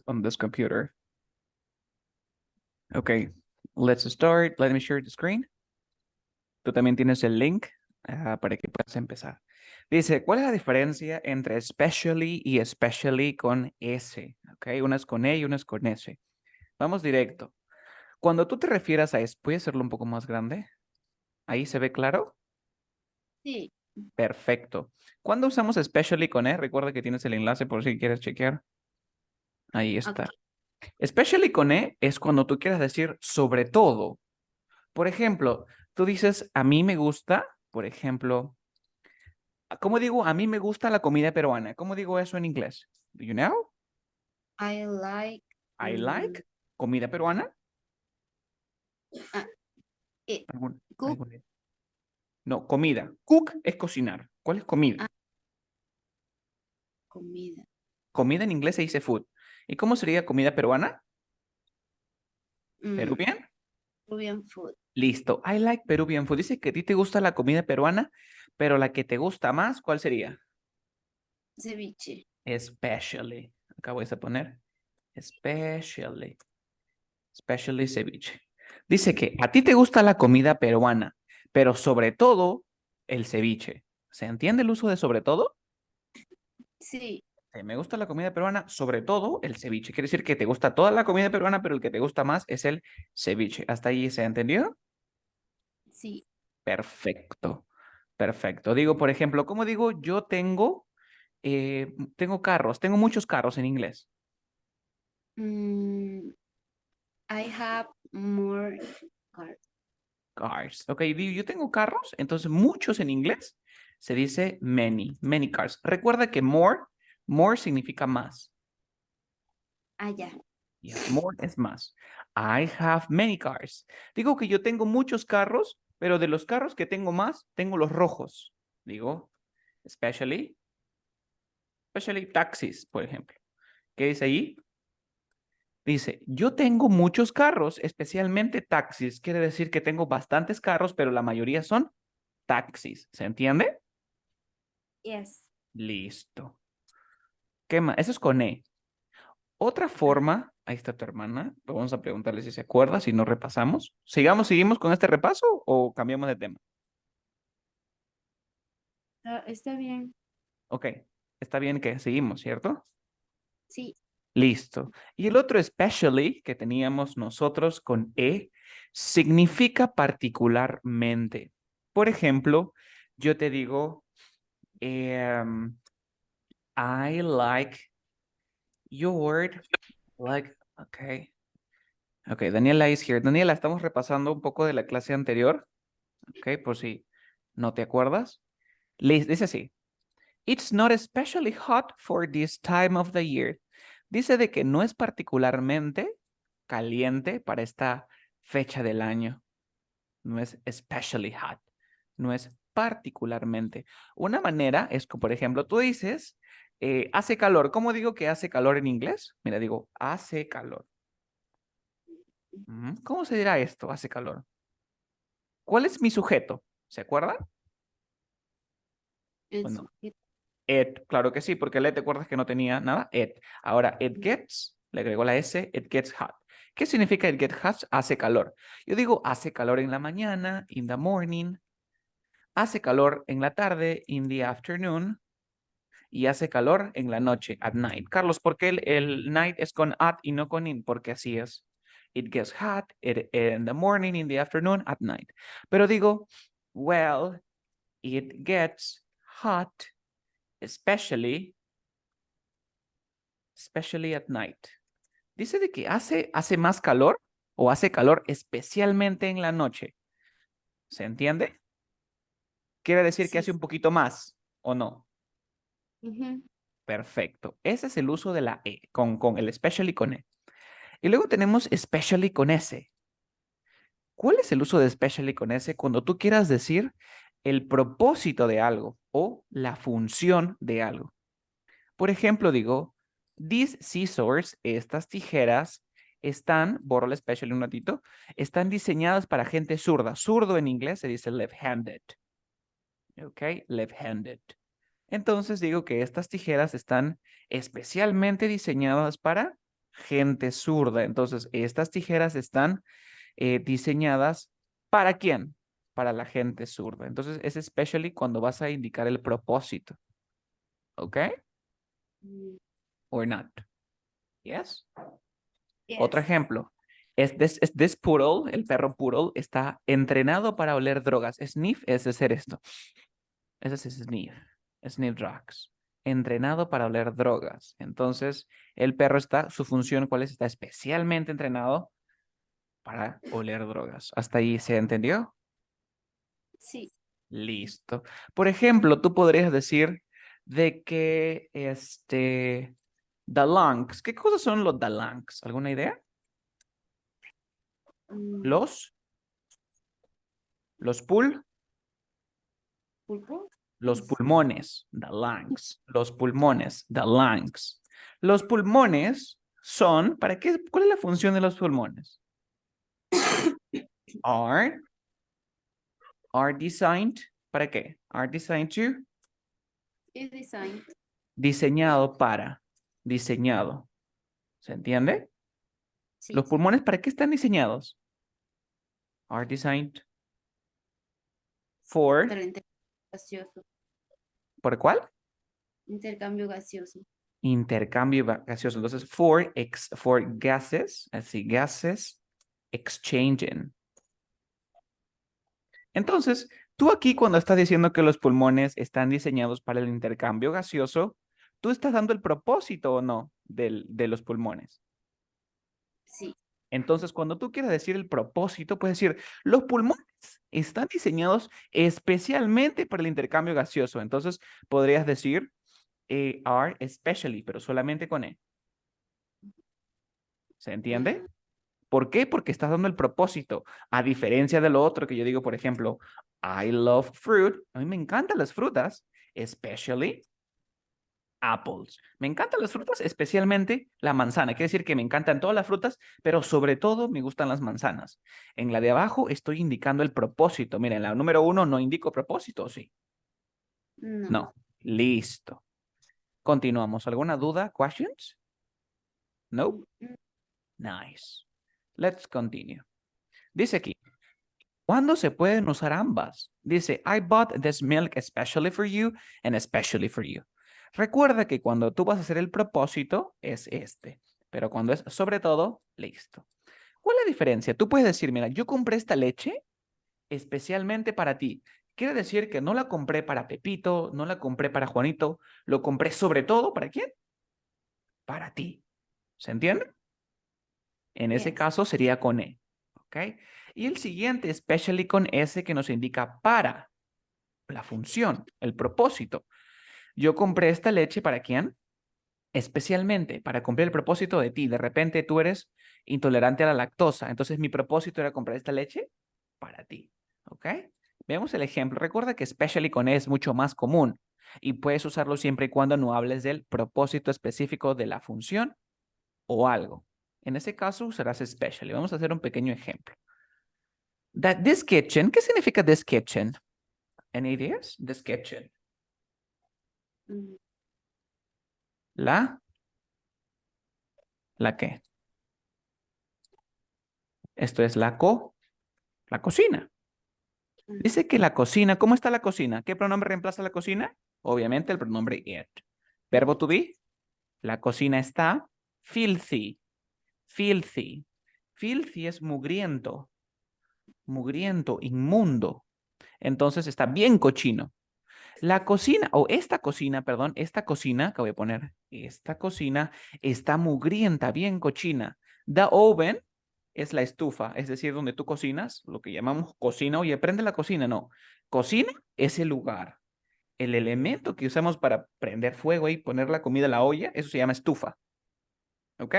on this computer. Okay, let's start. Let me share the screen. Tú también tienes el link para que puedas empezar. Dice, ¿cuál es la diferencia entre especially y especially con S? Okay, una es con E y una es con S. Vamos directo. Cuando tú te refieras a es, ¿puedes hacerlo un poco más grande? ¿Ahí se ve claro? Sí. Perfecto. ¿Cuándo usamos especially con E? Recuerda que tienes el enlace por si quieres chequear. Ahí está. Ok. Especially con E es cuando tú quieras decir sobre todo. Por ejemplo, tú dices, a mí me gusta, por ejemplo, ¿cómo digo? A mí me gusta la comida peruana. ¿Cómo digo eso en inglés? Do you know? I like I like comida peruana. ah, it. ¿Algún- Cook. algún- No, comida. Cook es cocinar. ¿Cuál es comida? Ah, comida. Comida en inglés se dice food. ¿Y cómo sería comida peruana? Mm, ¿Peruvian? Peruvian food. Listo. I like Peruvian food. Dice que a ti te gusta la comida peruana, pero la que te gusta más, ¿cuál sería? Ceviche. Especially. Acá voy a poner. Especially. Especially ceviche. Dice que a ti te gusta la comida peruana, pero sobre todo el ceviche. ¿Se entiende el uso de sobre todo? Sí. Me gusta la comida peruana, sobre todo el ceviche. Quiere decir que te gusta toda la comida peruana, pero el que te gusta más es el ceviche. ¿Hasta ahí se entendió? Sí. Perfecto. Perfecto. Digo, por ejemplo, ¿cómo digo? Yo tengo carros, tengo muchos carros en inglés. Mm, I have more cards. Cars. Ok, digo, yo tengo carros, entonces muchos en inglés se dice many, many cars. Recuerda que more significa más. Allá. Yeah, more es más. I have many cars. Digo que yo tengo muchos carros, pero de los carros que tengo más, tengo los rojos. Digo, especially, especially taxis, por ejemplo. ¿Qué dice ahí? Dice, yo tengo muchos carros, especialmente taxis. Quiere decir que tengo bastantes carros, pero la mayoría son taxis. ¿Se entiende? Yes. Listo. ¿Qué más? Eso es con E. Otra forma, ahí está tu hermana. Vamos a preguntarle si se acuerda, si no repasamos. ¿Seguimos con este repaso o cambiamos de tema? Está bien. Ok, está bien que seguimos, ¿cierto? Sí. Listo. Y el otro especially que teníamos nosotros con E significa particularmente. Por ejemplo, yo te digo, I like your, like, okay. Ok, Daniela is here. Daniela, estamos repasando un poco de la clase anterior. Ok, por si no te acuerdas. Dice así. It's not especially hot for this time of the year. Dice de que no es particularmente caliente para esta fecha del año. No es especially hot. No es particularmente. Una manera es que, por ejemplo, tú dices, hace calor. ¿Cómo digo que hace calor en inglés? Mira, digo, hace calor. ¿Cómo se dirá esto? Hace calor. ¿Cuál es mi sujeto? ¿Se acuerdan? El Bueno, sujeto. it, claro que sí, porque le te acuerdas que no tenía nada. It. Ahora, it gets, le agregó la S, it gets hot. ¿Qué significa it gets hot? Hace calor. Yo digo, hace calor en la mañana, in the morning. Hace calor en la tarde, in the afternoon. Y hace calor en la noche, at night. Carlos, ¿por qué el night es con at y no con in? Porque así es. It gets hot in the morning, in the afternoon, at night. Pero digo, well, it gets hot, especially at night. Dice de que hace más calor o hace calor especialmente en la noche. ¿Se entiende? Quiere decir que Sí. hace un poquito más, ¿o no? Ujú. Perfecto. Ese es el uso de la E, con el especially con E. Y luego tenemos especially con S. ¿Cuál es el uso de especially con S? Cuando tú quieras decir el propósito de algo o la función de algo. Por ejemplo, digo, these scissors, estas tijeras, están, borro el especially un ratito, están diseñadas para gente zurda. Zurdo en inglés se dice left-handed. ¿Ok? Left-handed. Entonces digo que estas tijeras están especialmente diseñadas para gente zurda. Entonces, estas tijeras están diseñadas ¿para quién? Para la gente zurda. Entonces, es especially cuando vas a indicar el propósito. ¿Ok? Mm, Or not. Yes. Yes. Otro ejemplo. This poodle, el perro poodle, está entrenado para oler drogas. Sniff es hacer esto. Ese es sniff. Sniff drugs. Entrenado para oler drogas. Entonces, el perro está, su función, ¿cuál es? Está especialmente entrenado para oler drogas. ¿Hasta ahí se entendió? Sí. Listo. Por ejemplo, tú podrías decir de que Dalangs. ¿Qué cosas son los Dalangs? ¿Alguna idea? Mm, Los ¿Pulpo? los pulmones, the lungs. Los pulmones, the lungs. Los pulmones son, ¿para qué? ¿Cuál es la función de los pulmones? Are, are designed, ¿para qué? Are designed to, Es design. diseñado para, diseñado. ¿Se entiende? Sí. Los pulmones, ¿para qué están diseñados? Are designed for, Para el intercambio gaseoso. ¿por cuál? Intercambio gaseoso. Intercambio gaseoso. Entonces, for gases, así, gases exchanging. Entonces, tú aquí cuando estás diciendo que los pulmones están diseñados para el intercambio gaseoso, ¿tú estás dando el propósito o no de los pulmones? Sí. Entonces, cuando tú quieres decir el propósito, puedes decir, los pulmones están diseñados especialmente para el intercambio gaseoso. Entonces, podrías decir, are especially, pero solamente con E. ¿Se entiende? ¿Por qué? Porque estás dando el propósito. A diferencia de lo otro que yo digo, por ejemplo, I love fruit. A mí me encantan las frutas, especially apples. Me encantan las frutas, especialmente la manzana. Quiere decir que me encantan todas las frutas, pero sobre todo me gustan las manzanas. En la de abajo estoy indicando el propósito. Miren, en la número 1 no indico propósito, ¿sí? No. No. Listo. Continuamos. ¿Alguna duda? ¿Questions? No. Mm, Nice. Let's continue. Dice aquí, ¿cuándo se pueden usar ambas? Dice, I bought this milk especially for you and especially for you. Recuerda que cuando tú vas a hacer el propósito es este, pero cuando es sobre todo, listo. ¿Cuál es la diferencia? Tú puedes decir, mira, yo compré esta leche especialmente para ti. Quiere decir que no la compré para Pepito, no la compré para Juanito, lo compré sobre todo ¿para quién? Para ti. ¿Se entiende? En ese Yes. caso sería con E. ¿Ok? Y el siguiente, especially con S, que nos indica para. La función, el propósito. Yo compré esta leche ¿para quién? Especialmente para cumplir el propósito de ti. De repente tú eres intolerante a la lactosa. Entonces mi propósito era comprar esta leche para ti. ¿Ok? Veamos el ejemplo. Recuerda que especially con E es mucho más común y puedes usarlo siempre y cuando no hables del propósito específico de la función o algo. En ese caso usarás especially. Vamos a hacer un pequeño ejemplo. That this kitchen, ¿qué significa this kitchen? Any ideas? This kitchen. Mm, ¿La qué? Esto es la cocina. mm, Dice que la cocina, ¿cómo está la cocina? ¿Qué pronombre reemplaza la cocina? Obviamente el pronombre it. Verbo to be, la cocina está filthy, filthy. Filthy es mugriento, mugriento, inmundo. Entonces está bien cochino. La cocina, o esta cocina, perdón, esta cocina, que voy a poner, esta cocina está mugrienta, bien cochina. The oven es la estufa, es decir, donde tú cocinas, lo que llamamos cocina. Oye, prende la cocina, no. Cocina es el lugar. El elemento que usamos para prender fuego y poner la comida en la olla, eso se llama estufa. ¿Ok?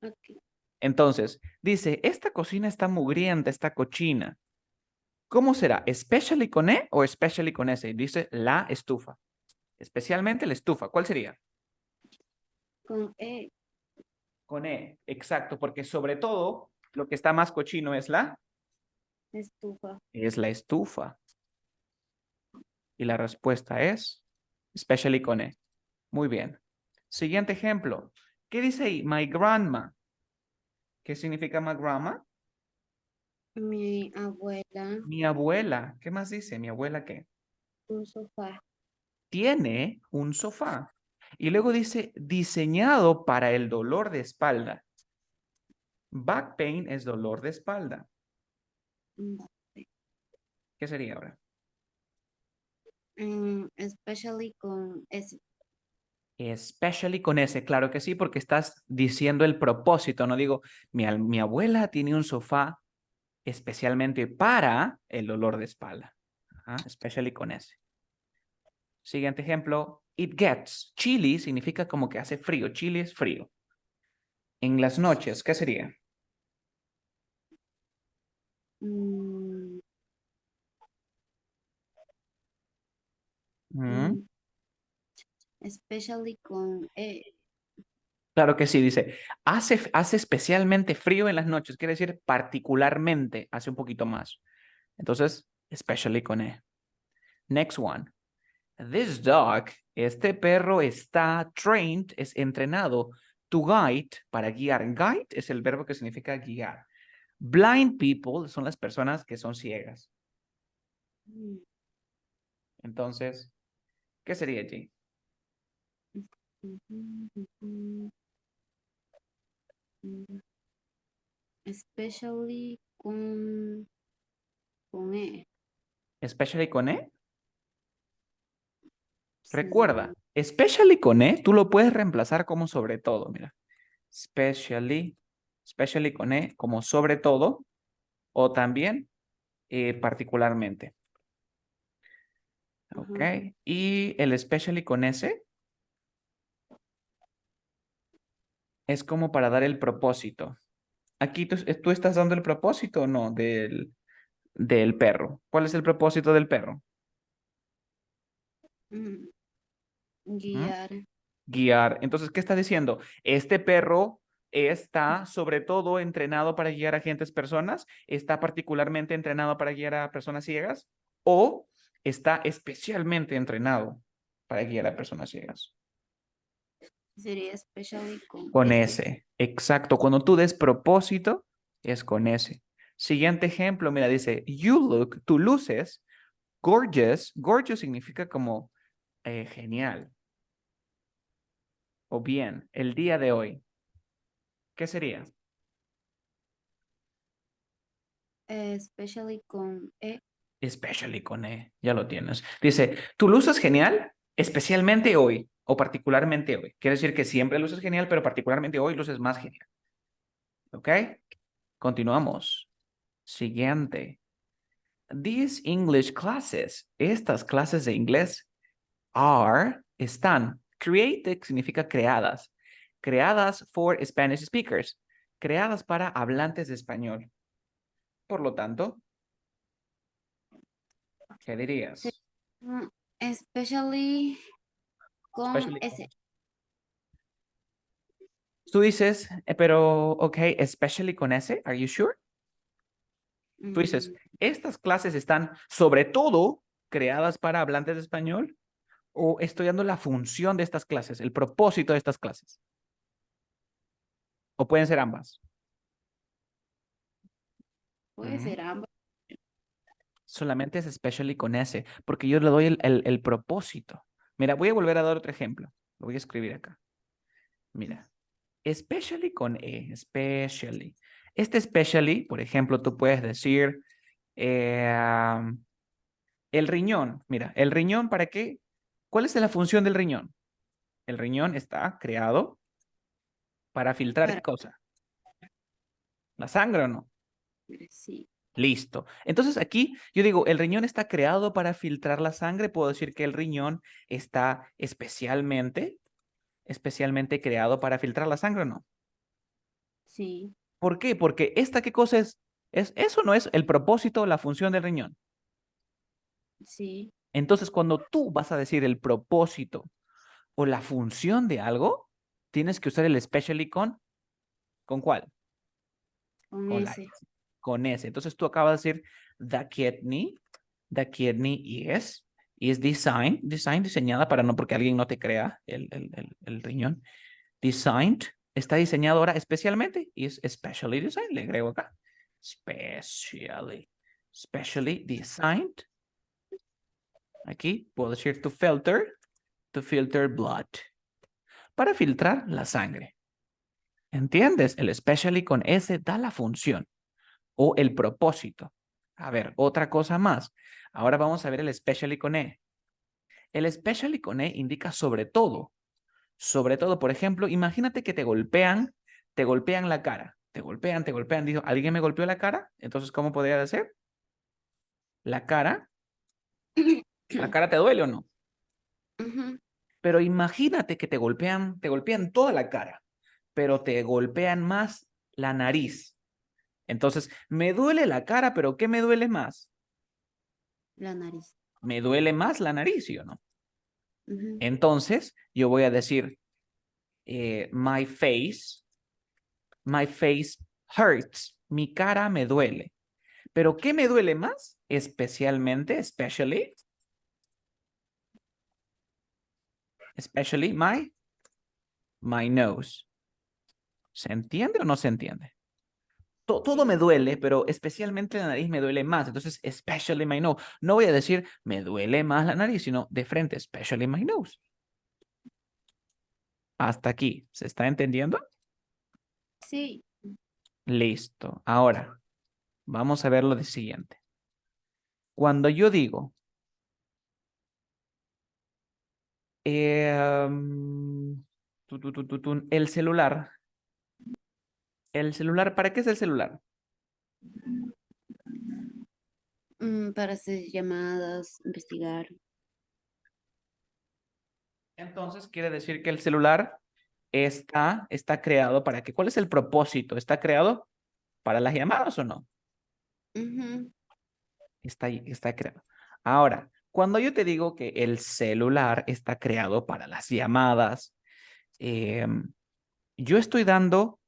ok. Entonces, dice, esta cocina está mugrienta, está cochina. ¿Cómo será? ¿Especially con E o especially con S? Dice la estufa. Especialmente la estufa. ¿Cuál sería? Con E. Con E. Exacto, porque sobre todo lo que está más cochino Estufa. es la estufa. Y la respuesta es especially con E. Muy bien. Siguiente ejemplo. ¿Qué dice ahí? My grandma. ¿Qué significa my grandma? Mi abuela, Mi abuela. ¿Qué más dice? ¿Mi abuela qué? un sofá. Tiene un sofá. Y luego dice diseñado para el dolor de espalda. Back pain es dolor de espalda. Mm, ¿Qué sería ahora? especially con ese. Especially con ese, claro que sí, porque estás diciendo el propósito, no digo, mi abuela tiene un sofá especialmente para el dolor de espalda. Ajá, especially con ese. Siguiente ejemplo, it gets. Chilly significa como que hace frío, chilly es frío. En las noches, ¿qué sería? Mm, Mm, mm, especially con Claro que sí, dice, hace especialmente frío en las noches, quiere decir particularmente, hace un poquito más. Entonces, especially con E. Next one. This dog, este perro está trained, es entrenado, to guide, para guiar. Guide es el verbo que significa guiar. Blind people son las personas que son ciegas. mm, Entonces, ¿qué sería allí? ujú, ujú, mm, especially con Especially con E. sí, Recuerda, especially con E, tú lo puedes reemplazar como sobre todo, mira. Especially, especially con E como sobre todo o también particularmente. Ok. ajá, Y el especially con S es como para dar el propósito. Aquí tú estás dando el propósito o no del perro. ¿Cuál es el propósito del perro? mm, ¿Mm? guiar, Guiar. Entonces, ¿qué está diciendo? Este perro está sobre todo entrenado para guiar a agentes personas, está particularmente entrenado para guiar a personas ciegas o está especialmente entrenado para guiar a personas ciegas. sería especially con Con ese. ese, exacto. Cuando tú des propósito, es con ese. Siguiente ejemplo, mira, dice, you look, tú luces, gorgeous. Gorgeous significa como genial o bien, el día de hoy. ¿Qué sería? Especially con Especially con E, ya lo tienes. Dice, tú luces genial, especialmente hoy o particularmente hoy. Quiere decir que siempre luces genial, pero particularmente hoy luces más genial. ¿Ok? Continuamos. Siguiente. These English classes, estas clases de inglés, están. Created significa creadas. Creadas for Spanish speakers. Creadas para hablantes de español. Por lo tanto, ¿qué dirías? especially con Especially ese. Tú dices, pero, ok, especially con ese, are you sure? Tú dices, Mm, estas clases están sobre todo creadas para hablantes de español o estoy dando la función de estas clases, el propósito de estas clases. O pueden ser ambas. puede Ujú. ser ambas. Solamente es especially con ese, porque yo le doy el propósito. Mira, voy a volver a dar otro ejemplo. Lo voy a escribir acá. Mira, especially con E, especially. Este especially, por ejemplo, tú puedes decir el riñón. Mira, el riñón, ¿para qué? ¿Cuál es la función del riñón? El riñón está creado para filtrar qué Para cosa. ¿La sangre o no? sí, Listo. Entonces aquí yo digo, el riñón está creado para filtrar la sangre. Puedo decir que el riñón está especialmente creado para filtrar la sangre o no. sí, ¿Por qué? Porque esta qué cosa es, eso no es el propósito o la función del riñón. sí, Entonces cuando tú vas a decir el propósito o la función de algo, tienes que usar el especially ¿con cuál? con Con la ese. S. Con S. Entonces tú acabas de decir the kidney is diseñada para no porque alguien no te crea el riñón. Designed está diseñado ahora especialmente y es specially designed. Le agrego acá. Specially designed. Aquí puedo decir to filter blood. Para filtrar la sangre. ¿Entiendes? El especially con S da la función o el propósito. A ver, otra cosa más. Ahora vamos a ver el especially con E. El especially con E indica sobre todo. Sobre todo, por ejemplo, imagínate que te golpean la cara. Te golpean. Dijo, ¿alguien me golpeó la cara? Entonces, ¿cómo podría ser? La cara te duele o no. Ujú. Pero imagínate que te golpean toda la cara, pero te golpean más la nariz. Entonces, me duele la cara, pero ¿qué me duele más? La nariz. Me duele más la nariz, ¿sí o no? Ujú. Entonces, yo voy a decir, my face hurts. Mi cara me duele. ¿Pero qué me duele más? Especialmente, especially my nose. ¿Se entiende o no se entiende? Todo me Sí, duele, pero especialmente la nariz me duele más. Entonces, especially my nose. No voy a decir, me duele más la nariz, sino de frente, especially my nose. Hasta aquí. ¿Se está entendiendo? sí. Listo. Ahora, vamos a ver lo de siguiente. Cuando yo digo, el celular. ¿Para qué es el celular? Para hacer llamadas, investigar. Entonces, quiere decir que el celular está creado para qué. ¿Cuál es el propósito? ¿Está creado para las llamadas o no? Ujú. Está creado. Ahora, cuando yo te digo que el celular está creado para las llamadas, yo estoy dando,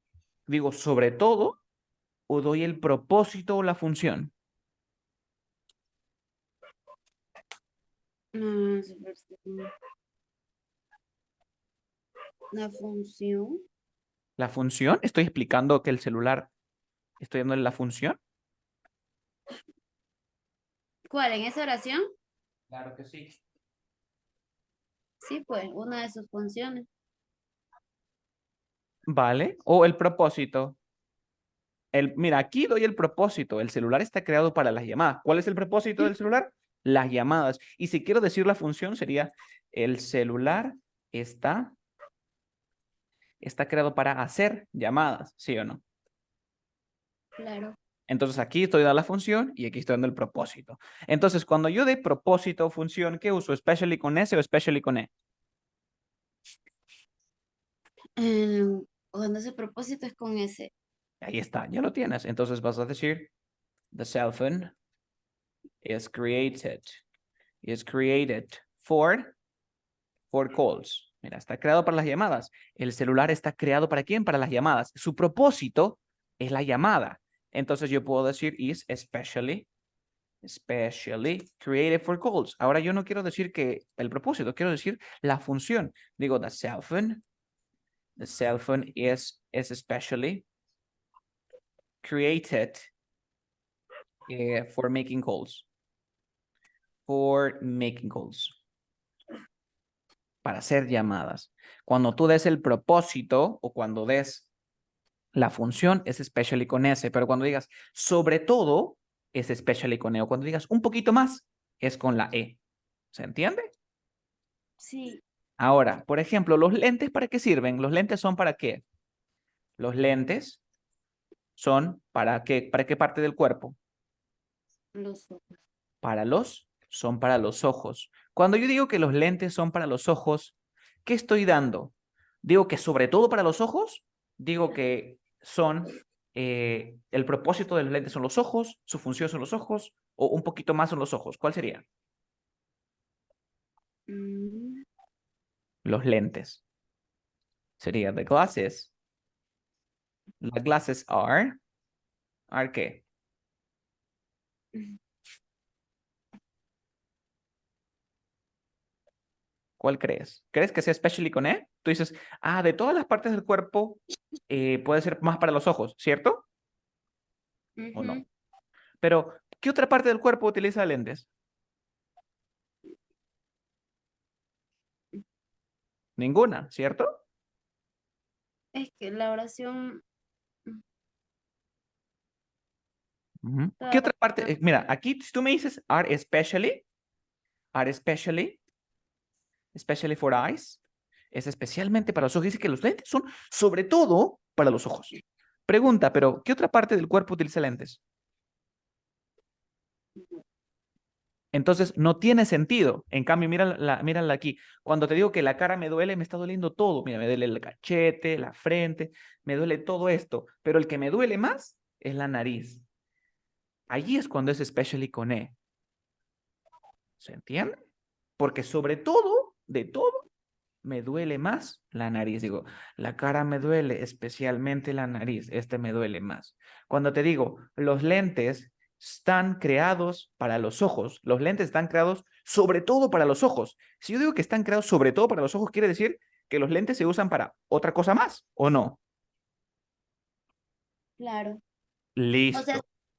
digo, sobre todo, o doy el propósito o la función. Super, la función. La función, estoy explicando que el celular, estoy dándole la función. ¿Cuál? ¿En esa oración? Claro que sí. Sí, pues, una de sus funciones. Vale, o el propósito. Mira, aquí doy el propósito. El celular está creado para las llamadas. ¿Cuál es el propósito del celular? Las llamadas. Y si quiero decir la función sería el celular está, está creado para hacer llamadas, ¿sí o no? Claro. Entonces aquí estoy dando la función y aquí estoy dando el propósito. Entonces cuando yo de propósito o función, ¿qué uso? ¿Especially con S o especially con E? Cuando ese propósito es con ese. Ahí está, ya lo tienes. Entonces vas a decir, the cell phone is created for calls. Mira, está creado para las llamadas. El celular está creado ¿para quién? Para las llamadas. Su propósito es la llamada. Entonces yo puedo decir is especially created for calls. Ahora yo no quiero decir que el propósito, quiero decir la función. Digo, the cell phone is especially created for making calls. For making calls. Para hacer llamadas. Cuando tú des el propósito o cuando des la función es especially con S, pero cuando digas sobre todo es especially con E, o cuando digas un poquito más es con la E. ¿Se entiende? Sí, Ahora, por ejemplo, ¿los lentes para qué sirven? ¿Los lentes son para qué? Los lentes son ¿para qué parte del cuerpo? los ojos. Son para los ojos. Cuando yo digo que los lentes son para los ojos, ¿qué estoy dando? Digo que sobre todo para los ojos, digo que son, el propósito de los lentes son los ojos, su función son los ojos, o un poquito más son los ojos. ¿Cuál sería? Mm, Los lentes. Sería the glasses. Las glasses ¿are qué? ¿Cuál crees? ¿Crees que sea especially con E? Tú dices, de todas las partes del cuerpo puede ser más para los ojos, ¿cierto? ¿O Ujú. no? Pero, ¿qué otra parte del cuerpo utiliza lentes? Ninguna, ¿cierto? Es que la oración, Ujú. ¿Qué la otra parte? Mira, aquí si tú me dices are especially for eyes, es especialmente para los ojos. Dice que los lentes son sobre todo para los ojos. Pregunta, pero ¿qué otra parte del cuerpo utiliza lentes? Entonces no tiene sentido. En cambio, mírala aquí. Cuando te digo que la cara me duele, me está doliendo todo. Mira, me duele el cachete, la frente, me duele todo esto. Pero el que me duele más es la nariz. Allí es cuando es especially con E. ¿Se entiende? Porque sobre todo, de todo, me duele más la nariz. Digo, la cara me duele, especialmente la nariz. Este me duele más. Cuando te digo, los lentes están creados para los ojos. Los lentes están creados sobre todo para los ojos. Si yo digo que están creados sobre todo para los ojos, quiere decir que los lentes se usan para otra cosa más, ¿o no? claro. O sea, Listo.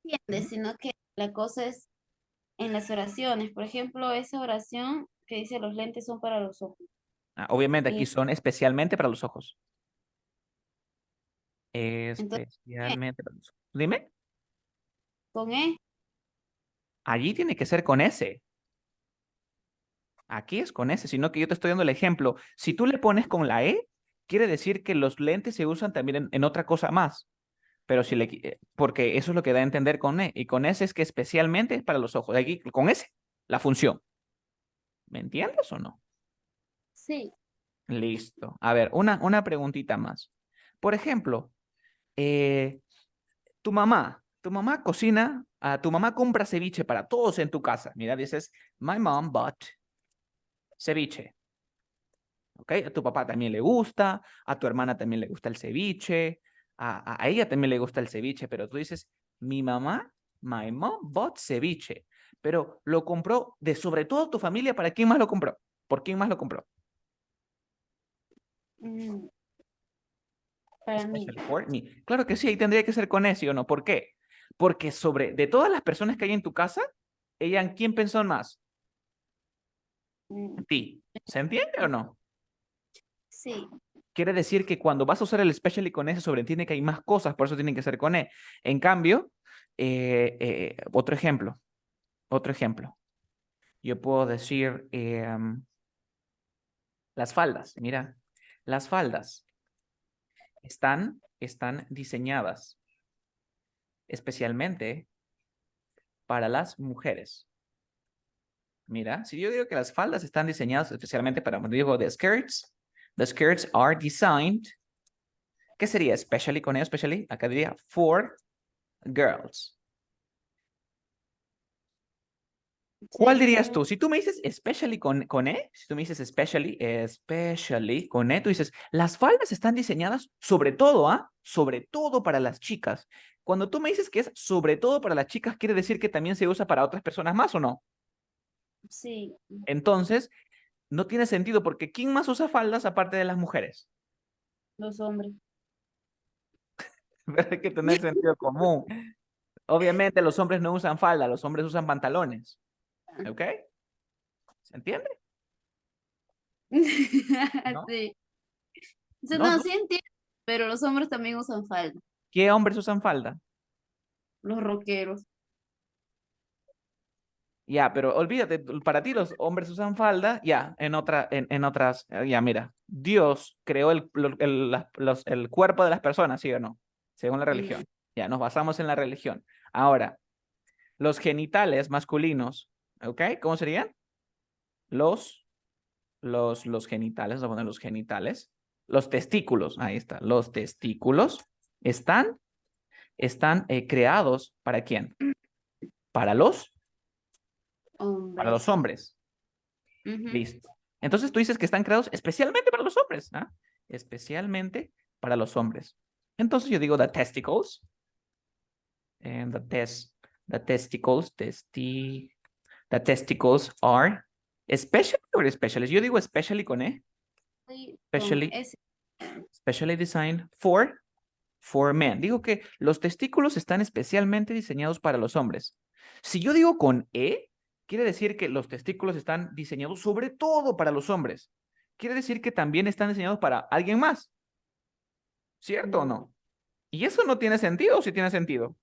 sí entiende, sino que la cosa es en las oraciones. Por ejemplo, esa oración que dice los lentes son para los ojos. Obviamente aquí Y son especialmente para los ojos. entonces, Especialmente para los ojos. Dime, con E, allí tiene que ser con S. Aquí es con S, sino que yo te estoy dando el ejemplo. Si tú le pones con la E, quiere decir que los lentes se usan también en otra cosa más. Pero si porque eso es lo que da a entender con E. Y con S es que especialmente es para los ojos. Aquí, con S, la función. ¿Me entiendes o no? sí. Listo. A ver, una preguntita más. Por ejemplo, eh, tu mamá cocina, tu mamá compra ceviche para todos en tu casa. Mira, dices, my mom bought ceviche. ¿Ok? A tu papá también le gusta, a tu hermana también le gusta el ceviche, a ella también le gusta el ceviche, pero tú dices, my mom bought ceviche, pero lo compró de sobre todo tu familia, ¿para quién más lo compró? ¿Por quién más lo compró? Mm, para mí. Especially for me. Claro que sí, ahí tendría que ser con ese o no. ¿Por qué? Porque de todas las personas que hay en tu casa, ella, ¿quién pensó en más? Mm, En ti. ¿Se entiende o no? sí. Quiere decir que cuando vas a usar el especially con S sobreentiende que hay más cosas, por eso tienen que ser con E. En cambio, otro ejemplo. Yo puedo decir las faldas. Mira, las faldas están diseñadas especialmente para las mujeres. Mira, si yo digo que las faldas están diseñadas especialmente para, digo, the skirts are designed, ¿qué sería? Especially con E, especially, acá diría for girls. ¿Cuál dirías Sería, tú? Si tú me dices especially con E, si tú me dices especially con E, tú dices, las faldas están diseñadas sobre todo, sobre todo para las chicas. Cuando tú me dices que es sobre todo para las chicas, quiere decir que también se usa para otras personas más, ¿o no? sí, Entonces, no tiene sentido porque ¿quién más usa faldas aparte de las mujeres? los hombres. Pero hay que tener sentido común. Obviamente los hombres no usan falda, los hombres usan pantalones. ¿Ok? ¿Se entiende? ¿No? Sí. O sea, No, no, no. sí entiendo, pero los hombres también usan falda, ¿Qué hombres usan falda? los rockeros. Ya, pero olvídate, para ti los hombres usan falda, ya, en otras, ya, mira, Dios creó el cuerpo de las personas, ¿sí o no? Según la Mm, religión. Ya, nos basamos en la religión. Ahora, los genitales masculinos, ¿ok? ¿Cómo serían? Los, los genitales, vamos a poner los genitales, los testículos, ahí está, los testículos están, están creados, ¿para quién? Para para los hombres. hombres. Ujú. Listo. Entonces tú dices que están creados especialmente para los hombres, ¿ah? Especialmente para los hombres. Entonces yo digo the testicles, and the testicles are Especially o specialist. Yo digo especially con E. Y con Especially, S. specially designed for men. Digo que los testículos están especialmente diseñados para los hombres. Si yo digo con E, quiere decir que los testículos están diseñados sobre todo para los hombres. Quiere decir que también están diseñados para alguien más. ¿Cierto o no? Y eso no tiene sentido, ¿o sí tiene sentido?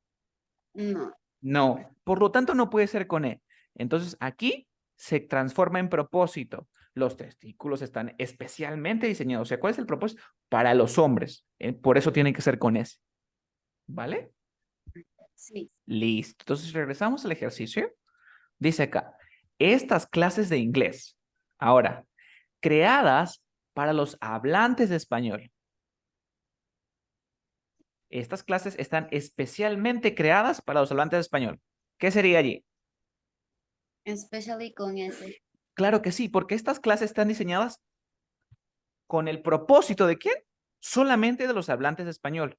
No. No. Por lo tanto, no puede ser con E. Entonces, aquí se transforma en propósito. Los testículos están especialmente diseñados. O sea, ¿cuál es el propósito? Para los hombres. Por eso tienen que ser con S. ¿Vale? Sí. Listo. Entonces, regresamos al ejercicio. Dice acá, estas clases de inglés, ahora, creadas para los hablantes de español. Estas clases están especialmente creadas para los hablantes de español. ¿Qué sería allí? Especially con S. Claro que sí, porque estas clases están diseñadas con el propósito de ¿quién? Solamente de los hablantes de español.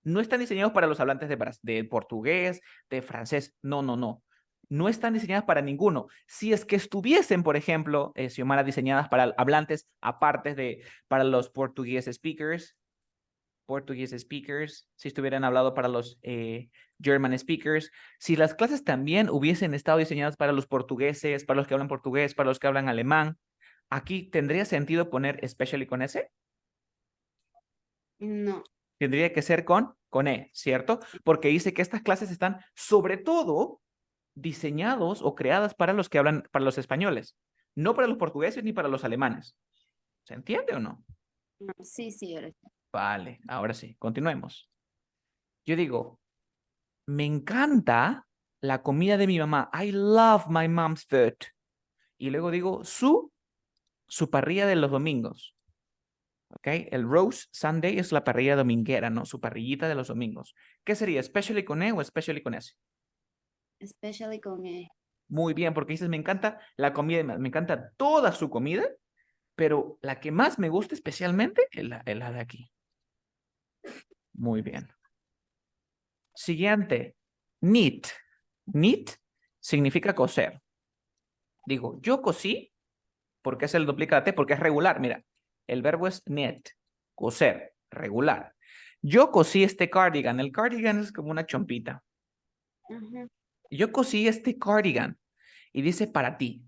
No están diseñados para los hablantes de portugués, de francés. No, no, no. No están diseñadas para ninguno. Si es que estuviesen, por ejemplo, Xiomara, diseñadas para hablantes aparte de para los Portuguese speakers, si estuvieran hablado para los German speakers, si las clases también hubiesen estado diseñadas para los portugueses, para los que hablan portugués, para los que hablan alemán, aquí tendría sentido poner especially con S. No. Tendría que ser con E, ¿cierto? Porque dice que estas clases están sobre todo diseñados o creadas para los que hablan, para los españoles, no para los portugueses ni para los alemanes. ¿Se entiende o no? No. Sí, sí, ahora sí. Vale, ahora sí, continuemos. Yo digo, me encanta la comida de mi mamá. I love my mom's food. Y luego digo, su parrilla de los domingos. ¿Ok? El roast Sunday es la parrilla dominguera, ¿no? Su parrillita de los domingos. ¿Qué sería? ¿Especially con E o especially con S? Especially con E. Muy bien, porque dices, me encanta la comida, me encanta toda su comida, pero la que más me gusta especialmente es la de aquí. Muy bien. Siguiente. Knit. Knit significa coser. Digo, yo cosí, porque es el duplicate, porque es regular. Mira, el verbo es knit, coser, regular. Yo cosí este cardigan. El cardigan es como una chompita. Ujú. Yo cosí este cardigan y dice para ti.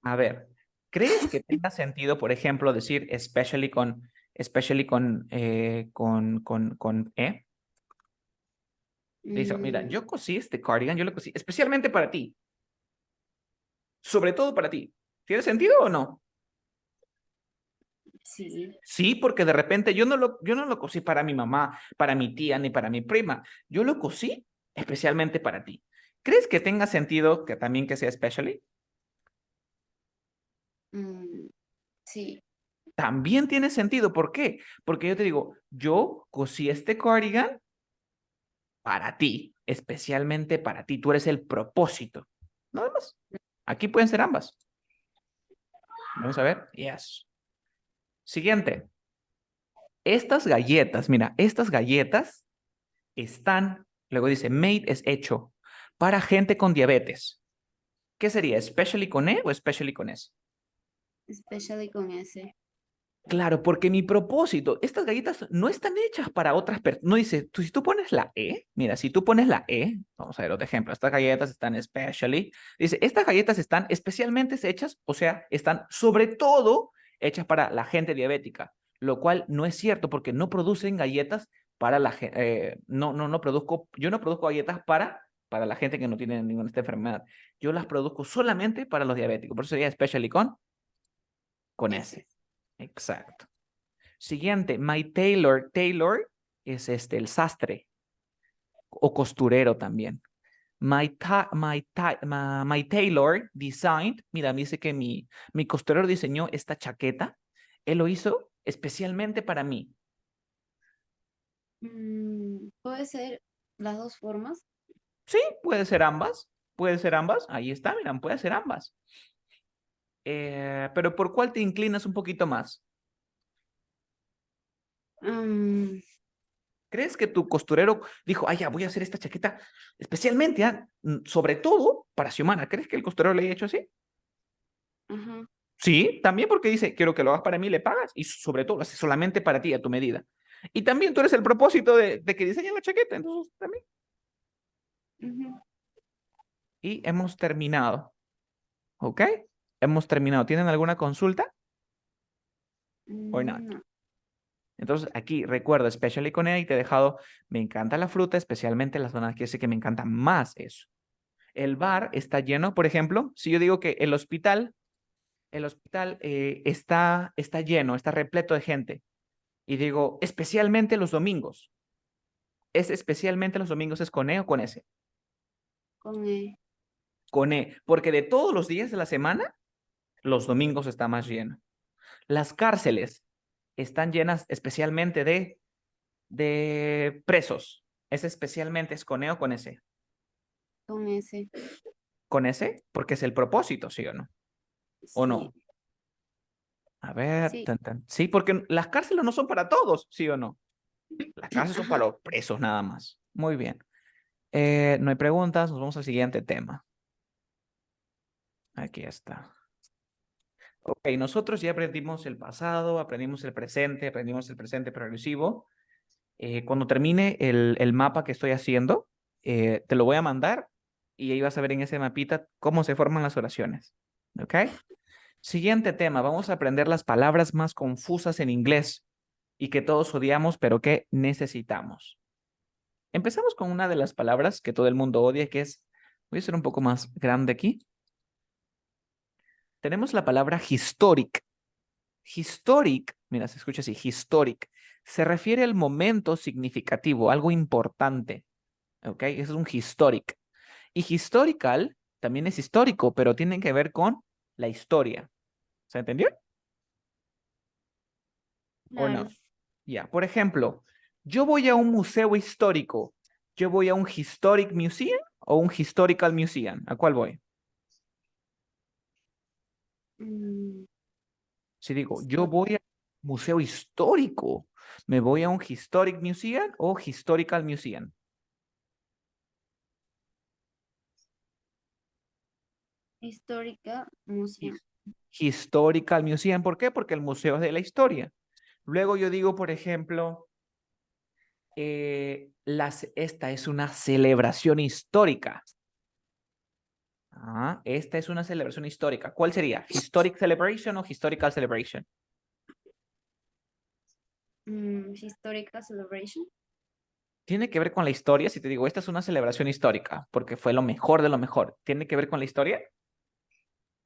A ver, ¿crees que tenga sentido, por ejemplo, decir especially con E? Dice, mira, Mm, yo cosí este cardigan, yo lo cosí especialmente para ti, sobre todo para ti. ¿Tiene sentido o no? sí. Sí, porque de repente yo no lo cosí para mi mamá, para mi tía, ni para mi prima. Yo lo cosí especialmente para ti. ¿Crees que tenga sentido que también que sea especially? Mm, sí. También tiene sentido. ¿Por qué? Porque yo te digo, yo cosí este cardigan para ti, especialmente para ti. Tú eres el propósito. Nada más. Aquí pueden ser ambas. Vamos a ver. Yes. Siguiente. Estas galletas, mira, estas galletas están, luego dice, made es hecho para gente con diabetes. ¿Qué sería? ¿Especially con E o especially con S? Especially con S. Claro, porque mi propósito, estas galletas no están hechas para otras personas. No dice, si tú pones la E, mira, si tú pones la E, vamos a ver otro ejemplo, estas galletas están especially, dice, estas galletas están especialmente hechas, o sea, están sobre todo hechas para la gente diabética, lo cual no es cierto porque no producen galletas para la gente, no produzco, yo no produzco galletas para la gente que no tiene ninguna esta enfermedad. Yo las produzco solamente para los diabéticos, por eso sería especially con S. S. Exacto. Siguiente, my tailor. Tailor es el sastre o costurero también. My tailor designed, mira, me dice que mi costurero diseñó esta chaqueta. Él lo hizo especialmente para mí. Puede ser las dos formas. Sí, puede ser ambas. Puede ser ambas. Ahí está, miran, puede ser ambas. Pero ¿por cuál te inclinas un poquito más? Mm, ¿Crees que tu costurero dijo, ya voy a hacer esta chaqueta especialmente, sobre todo para Xiomara? ¿Crees que el costurero le haya hecho así? Ajá. Sí, también porque dice, quiero que lo hagas para mí, le pagas y sobre todo lo hace solamente para ti, a tu medida. Y también tú eres el propósito de que diseñe la chaqueta, entonces también. Ujú. Y hemos terminado, ¿ok? Hemos terminado. ¿Tienen alguna consulta? Or not? No. Entonces aquí recuerda, especially con ella y te he dejado, me encanta la fruta, especialmente las bananas, que sé que me encanta más eso. El bar está lleno, por ejemplo, si yo digo que el hospital está lleno, está repleto de gente, y digo, especialmente los domingos. ¿Es especialmente los domingos es con E o con S? Con E. Con E, porque de todos los días de la semana, los domingos está más lleno. Las cárceles están llenas especialmente de presos. ¿Es especialmente es con E o con S? Con S. Con S, porque es el propósito, ¿sí o no? ¿O Sí. no? A ver, Sí. tan, tan. Sí, porque las cárceles no son para todos, ¿sí o no? Las cárceles son para Ajá. los presos nada más. Muy bien. No hay preguntas, nos vamos al siguiente tema. Aquí está. Ok, nosotros ya aprendimos el pasado, aprendimos el presente progresivo. Cuando termine el mapa que estoy haciendo, te lo voy a mandar y ahí vas a ver en ese mapita cómo se forman las oraciones. ¿Ok? Siguiente tema, vamos a aprender las palabras más confusas en inglés y que todos odiamos, pero que necesitamos. Empezamos con una de las palabras que todo el mundo odia, que es, voy a ser un poco más grande aquí. Tenemos la palabra historic. Historic, mira, se escucha así, historic, se refiere al momento significativo, algo importante. ¿Ok? Eso es un historic. Y historical también es histórico, pero tiene que ver con la historia. ¿Se entendió? ¿O no? Claro. Ya, por ejemplo, yo voy a un museo histórico. ¿Yo voy a un historic museum o un historical museum? ¿A cuál voy? Mm, Si digo, yo histo- voy a un museo histórico, ¿me voy a un historic museum o historical museum? Histórica Museum. His- Historical museum, ¿por qué? Porque el museo es de la historia. Luego yo digo, por ejemplo, esta es una celebración histórica. Esta es una celebración histórica. ¿Cuál sería? ¿Historic celebration o historical celebration? Historical Celebration. Tiene que ver con la historia. Si te digo, esta es una celebración histórica, porque fue lo mejor de lo mejor. ¿Tiene que ver con la historia?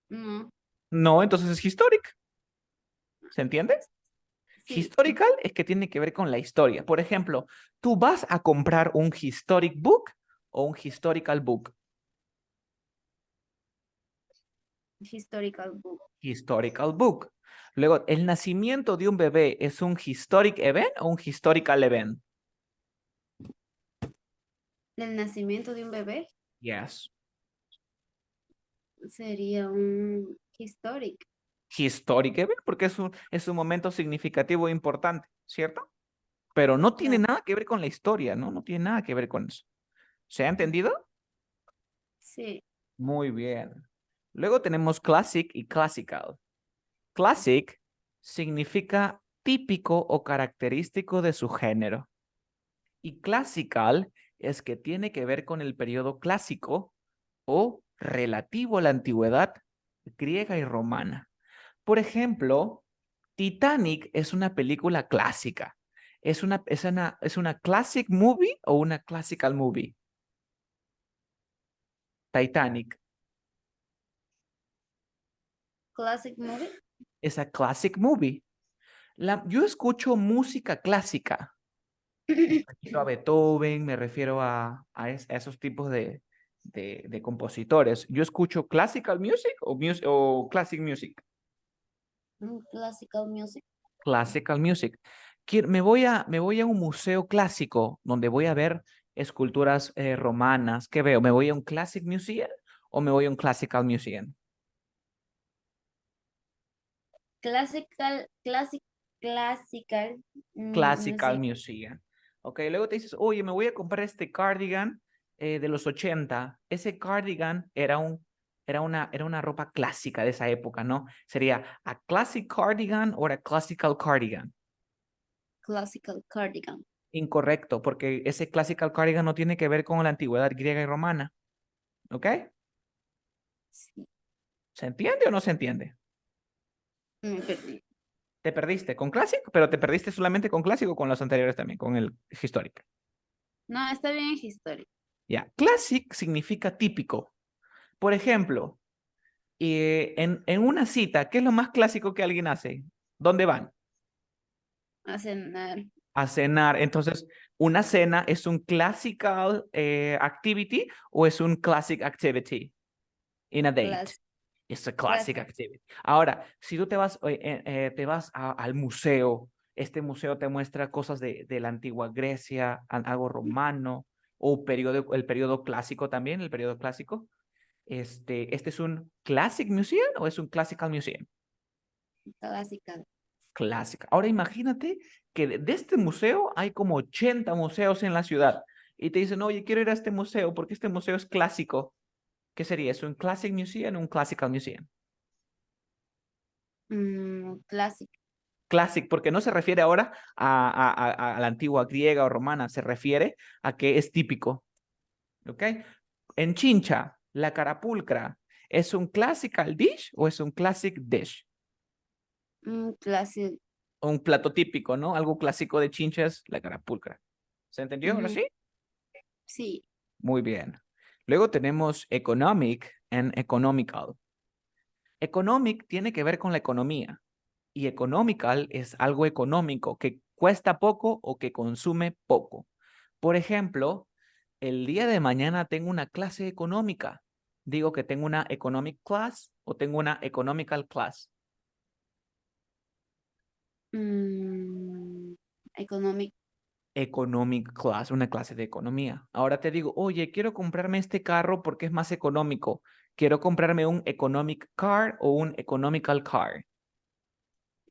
No. No, entonces es historic. ¿Se entiende? Sí. Historical es que tiene que ver con la historia. Por ejemplo, ¿tú vas a comprar un historic book o un historical book? Historical Book. Historical book. Luego, ¿el nacimiento de un bebé es un historic event o un historical event? El nacimiento de un bebé Yes. sería un historic. Historic event porque es un momento significativo e importante, ¿cierto? Pero no tiene Claro. nada que ver con la historia, ¿no? No tiene nada que ver con eso. ¿Se ha entendido? Sí. Muy bien. Luego tenemos classic y classical. Classic significa típico o característico de su género. Y classical es que tiene que ver con el periodo clásico o relativo a la antigüedad griega y romana. Por ejemplo, Titanic es una película clásica. ¿Es una classic movie o una classical movie? Titanic. Classic movie. Es a classic movie. Yo escucho música clásica. Me refiero a Beethoven, me refiero a esos tipos de compositores. Yo escucho classical music o classic music. Classical music. Classical music. Me voy a un museo clásico donde voy a ver esculturas romanas. ¿Qué veo? ¿Me voy a un classic museum o me voy a un classical museum? Classical, classical Classical music. museum. Ok, luego te dices, oye, me voy a comprar este cardigan de los 80. Ese cardigan era una ropa clásica de esa época, ¿no? Sería a classic cardigan o a classical cardigan. Classical cardigan. Incorrecto, porque ese classical cardigan no tiene que ver con la antigüedad griega y romana. ¿Ok? Sí, ¿Se entiende o no se entiende? me perdí. Te perdiste con Classic, pero te perdiste solamente con Classic o con los anteriores también, con el Historic. No, está bien en History. Ya, Classic significa típico. Por ejemplo, en una cita, ¿qué es lo más clásico que alguien hace? ¿Dónde van? A cenar. A cenar. Entonces, ¿una cena es un classical activity o es un classic activity in a date? Class, It's a class. classic activity. Ahora, si tú te vas al museo, este museo te muestra cosas de la antigua Grecia, algo romano, o el periodo clásico también, el periodo clásico. ¿Este es un classic museum o es un classical museum? Classical. Clásica. Ahora imagínate que de este museo hay como 80 museos en la ciudad y te dicen, oye, quiero ir a este museo porque este museo es clásico. ¿Qué sería? ¿Es un classic museum o un classical museum? Classic. Classic, porque no se refiere ahora a la antigua griega o romana, se refiere a que es típico. ¿Ok? En Chincha, la carapulcra, ¿es un classical dish o es un classic dish? Classic. Un plato típico, ¿no? Algo clásico de Chincha es la carapulcra. ¿Se entendió ahora Ujú, sí? sí. Muy bien. Luego tenemos economic and economical. Economic tiene que ver con la economía y economical es algo económico que cuesta poco o que consume poco. Por ejemplo, el día de mañana tengo una clase económica. Digo que tengo una economic class o tengo una economical class. Economic. Economic class, una clase de economía. Ahora te digo, oye, quiero comprarme este carro porque es más económico. Quiero comprarme un economic car o un economical car.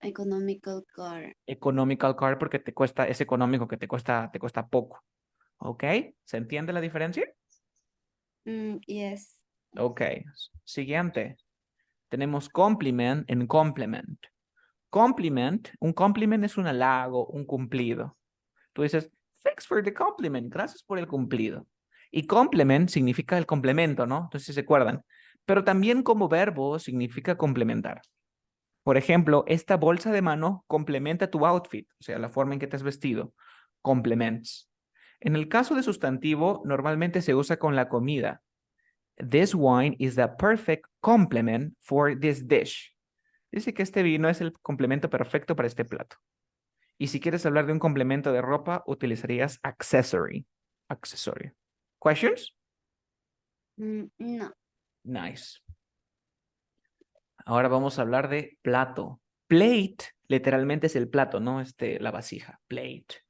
Economical car. Economical car porque te cuesta, es económico, que te cuesta poco. ¿Ok? ¿Se entiende la diferencia? Yes. Ok. Siguiente. Tenemos compliment en complement. Compliment, un compliment es un halago, un cumplido. Tú dices, thanks for the compliment, gracias por el cumplido. Y complement significa el complemento, ¿no? Entonces, si se acuerdan. Pero también como verbo significa complementar. Por ejemplo, esta bolsa de mano complementa tu outfit, o sea, la forma en que te has vestido. Complements. En el caso de sustantivo, normalmente se usa con la comida. This wine is the perfect complement for this dish. Dice que este vino es el complemento perfecto para este plato. Y si quieres hablar de un complemento de ropa, utilizarías accessory. Accessory. Questions? No. Nice. Ahora vamos a hablar de plato. Plate, literalmente es el plato, ¿no? La vasija. Plate.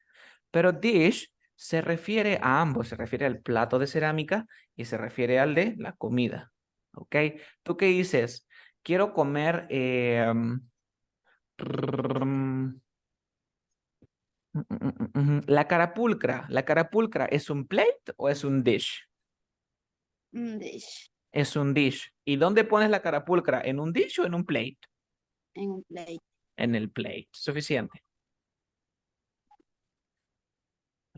Pero dish se refiere a ambos. Se refiere al plato de cerámica y se refiere al de la comida. ¿Ok? ¿Tú qué dices? Quiero comer... la carapulcra. ¿La carapulcra es un plate o es un dish? Dish. Es un dish. ¿Y dónde pones la carapulcra? ¿En un dish o en un plate? En un plate. En el plate. Suficiente.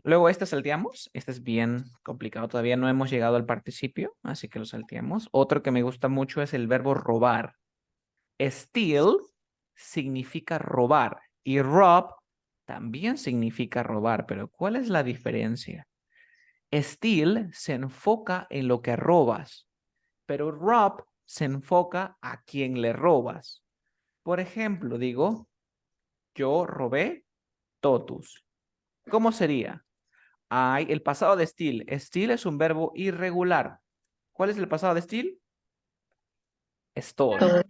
Luego este salteamos. Este es bien complicado. Todavía no hemos llegado al participio, así que lo salteamos. Otro que me gusta mucho es el verbo robar. Steal significa robar y rob también significa robar, pero ¿cuál es la diferencia? Steal se enfoca en lo que robas, pero rob se enfoca a quien le robas. Por ejemplo, digo, yo robé totus. ¿Cómo sería? Hay el pasado de steal. Steal es un verbo irregular. ¿Cuál es el pasado de steal? Stole.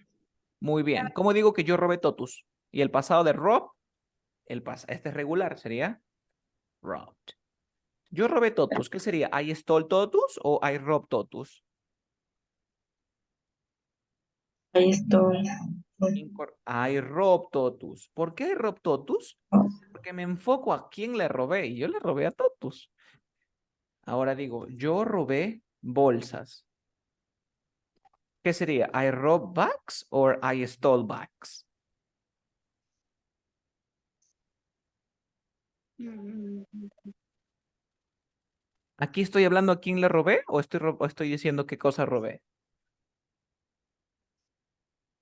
Muy bien. ¿Cómo digo que yo robé totus? Y el pasado de rob, este es regular, sería robbed. Yo robé totus. ¿Qué sería? ¿I stole totus o I robbed totus? Esto, I robbed Totus. ¿Por qué robbed Totus? Porque me enfoco a quién le robé y yo le robé a Totus. Ahora digo, yo robé bolsas. ¿Qué sería? I robbed bags or I stole bags? Mm, ¿Aquí estoy hablando a quién le robé o o estoy diciendo qué cosa robé?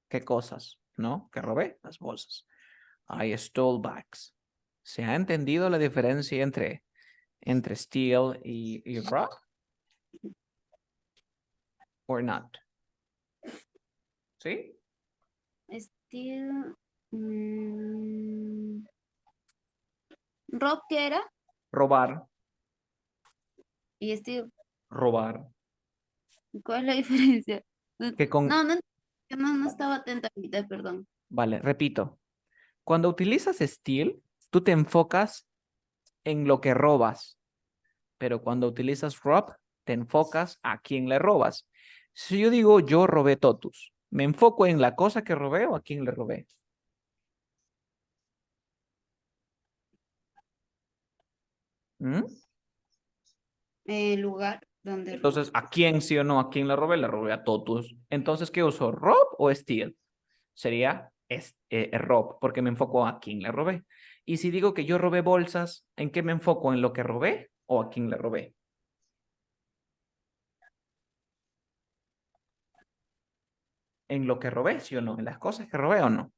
¿Qué cosas? ¿No? ¿Qué robé? Las bolsas. I stole bags. ¿Se ha entendido la diferencia entre steal y rob? Or not? ¿Sí? Steel. mm, Rob, ¿qué era? Robar, Y Steel, robar. ¿cuál es la diferencia? No, Que con, no, no, no estaba atenta ahorita, perdón. vale, repito. Cuando utilizas steal, tú te enfocas en lo que robas, pero cuando utilizas rob, te enfocas a quién le robas. Si yo digo yo robé Totus, ¿me enfoco en la cosa que robé o a quién le robé? ¿Mm? El lugar donde robé. Entonces, ¿a quién sí o no? ¿A quién le robé? Le robé a Totus. Entonces, ¿qué uso? ¿Rob o steal? Sería rob, porque me enfoco a quién le robé. Y si digo que yo robé bolsas, ¿en qué me enfoco? ¿En lo que robé o a quién le robé? ¿En lo que robé, sí o no? ¿En las cosas que robé o no?